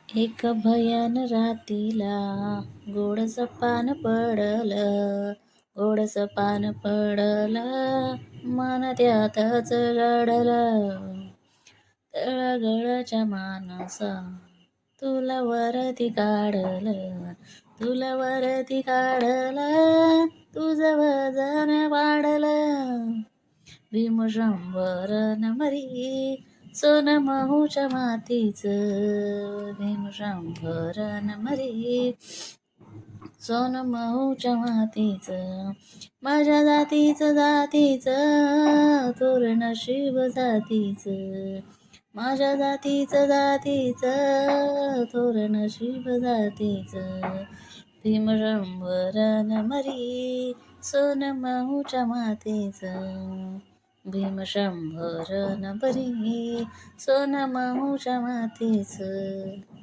एक भयान रातीला गोडस पान पडलं, गोडस पान पडलं, मन त्यातच रडलं. तळगळच्या मानसा तुला वरती काढलं, तुला वरती काढलं, तुझं वजन वाढलं. भीमशंभर नमरी सोन महूच्या मातीचं, भीमशंभर नमरी सोन महूच्या मातीचं. माझ्या जातीचं थोर नशीब जातीचं, माझ्या जातीचं थोर नशीब जातीचं. भीमशंभर नमरी सोन महूच्या मातीचं, भीमशंभर नमरी सोन महूच्या मातीचं.